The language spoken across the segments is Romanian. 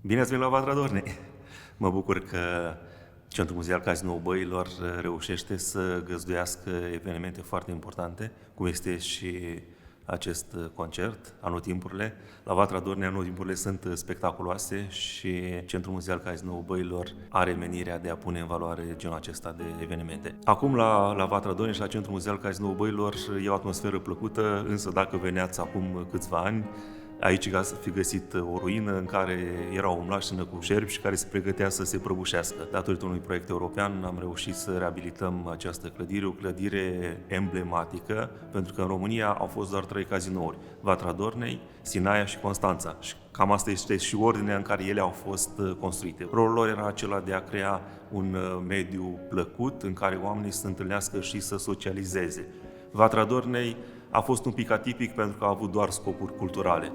Bine ați venit la Vatra Dornei! Mă bucur că Centrul Muzeal Cazinou Băilor reușește să găzduiască evenimente foarte importante, cum este și acest concert, Anotimpurile. La Vatra Dornei Anotimpurile sunt spectaculoase și Centrul Muzeal Cazinou Băilor are menirea de a pune în valoare genul acesta de evenimente. Acum la Vatra Dornei și la Centrul Muzeal Cazinou Băilor e o atmosferă plăcută, însă dacă veneați acum câțiva ani, aici ați fi găsit o ruină în care era o mlaștină cu șerpi și care se pregătea să se prăbușească. Datorită unui proiect european am reușit să reabilităm această clădire, o clădire emblematică, pentru că în România au fost doar 3 cazinouri: Vatra Dornei, Sinaia și Constanța. Și cam asta este și ordinea în care ele au fost construite. Rolul lor era acela de a crea un mediu plăcut în care oamenii să se întâlnească și să socializeze. Vatra Dornei a fost un pic atipic pentru că a avut doar scopuri culturale.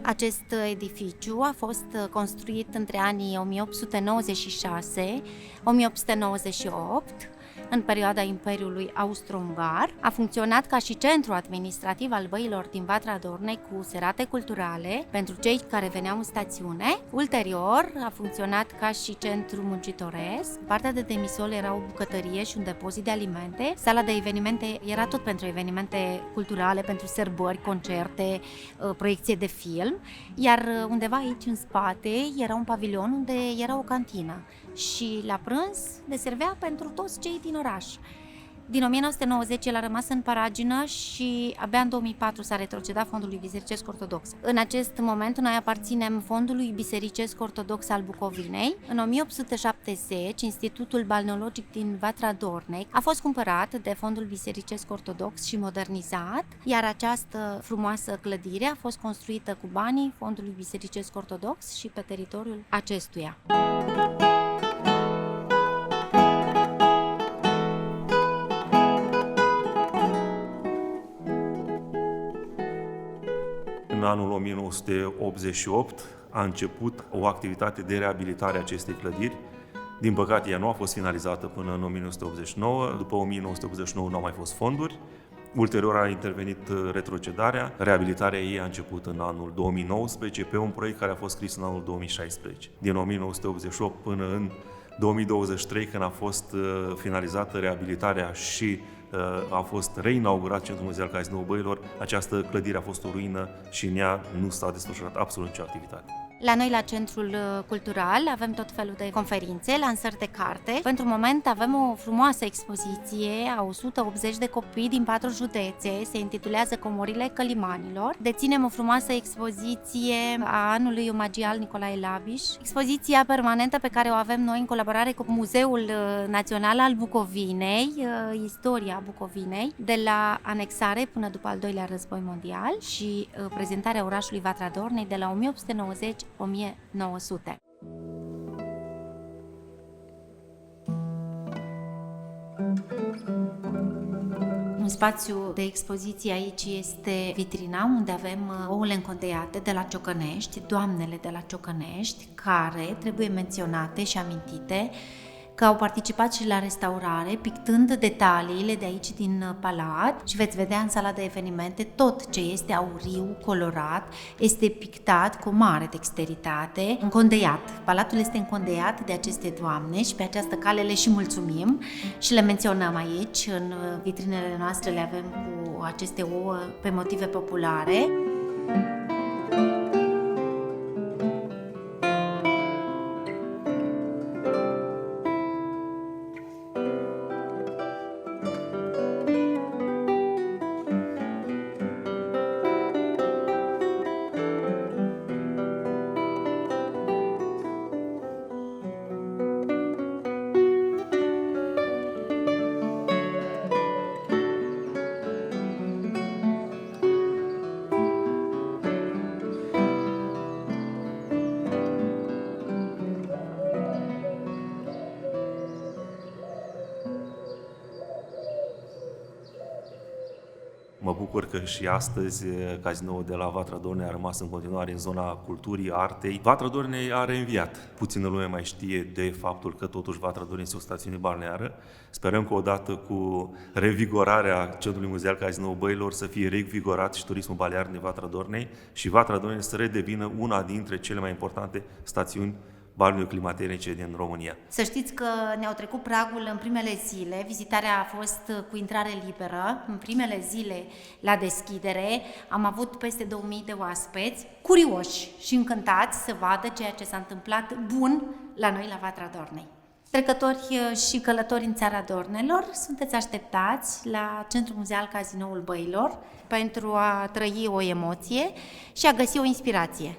Acest edificiu a fost construit între anii 1896-1898, în perioada Imperiului Austro-Ungar. A funcționat ca și centru administrativ al băilor din Vatra Dornei, cu serate culturale pentru cei care veneau în stațiune. Ulterior a funcționat ca și centru muncitoresc. Partea de demisol era o bucătărie și un depozit de alimente. Sala de evenimente era tot pentru evenimente culturale, pentru sărbări, concerte, proiecție de film. Iar undeva aici în spate era un pavilion unde era o cantină și la prânz deservea pentru toți cei din oraș. Din 1990 el a rămas în paragină și abia în 2004 s-a retrocedat Fondului Bisericesc Ortodox. În acest moment noi aparținem Fondului Bisericesc Ortodox al Bucovinei. În 1870, Institutul Balneologic din Vatra Dornei a fost cumpărat de Fondul Bisericesc Ortodox și modernizat, iar această frumoasă clădire a fost construită cu banii Fondului Bisericesc Ortodox și pe teritoriul acestuia. În anul 1988 a început o activitate de reabilitare a acestei clădiri. Din păcate, ea nu a fost finalizată până în 1989. După 1989 nu au mai fost fonduri. Ulterior a intervenit retrocedarea. Reabilitarea ei a început în anul 2019 pe un proiect care a fost scris în anul 2016. Din 1988 până în 2023, când a fost finalizată reabilitarea și a fost reinaugurat Centrul Muzeal Cazinou Băilor, această clădire a fost o ruină și în ea nu s-a desfășurat absolut nicio activitate. La noi, la Centrul Cultural, avem tot felul de conferințe, lansări de carte. Pentru moment avem o frumoasă expoziție a 180 de copii din 4 județe, se intitulează Comorile Călimanilor. Deținem o frumoasă expoziție a anului omagial Nicolae Labiș, expoziția permanentă pe care o avem noi în colaborare cu Muzeul Național al Bucovinei, Istoria Bucovinei, de la anexare până după al doilea război mondial și prezentarea orașului Vatra Dornei de la 1890-1900. Un spațiu de expoziție aici este vitrina, unde avem ouăle încondeiate de la Ciocănești, doamnele de la Ciocănești, care trebuie menționate și amintite că au participat și la restaurare, pictând detaliile de aici din palat, și veți vedea în sala de evenimente tot ce este auriu, colorat, este pictat cu mare dexteritate, încondeiat. Palatul este încondeiat de aceste doamne și pe această cale le și mulțumim și le menționăm aici. În vitrinele noastre le avem cu aceste ouă pe motive populare. bucur că și astăzi cazinoul de la Vatra Dornei a rămas în continuare în zona culturii, artei. Vatra Dornei a reînviat. Puțină lume mai știe de faptul că totuși Vatra Dornei este o stațiune balneară. Sperăm că odată cu revigorarea Centrului Muzeal Cazinoul Băilor să fie revigorat și turismul balnear din Vatra Dornei și Vatra Dornei să redevină una dintre cele mai importante stațiuni balneoclimaterice din România. Să știți că ne-au trecut pragul în primele zile, vizitarea a fost cu intrare liberă, în primele zile la deschidere am avut peste 2000 de oaspeți, curioși și încântați să vadă ceea ce s-a întâmplat bun la noi la Vatra Dornei. Trecători și călători în țara Dornelor, sunteți așteptați la Centrul Muzeal Cazinoul Băilor pentru a trăi o emoție și a găsi o inspirație.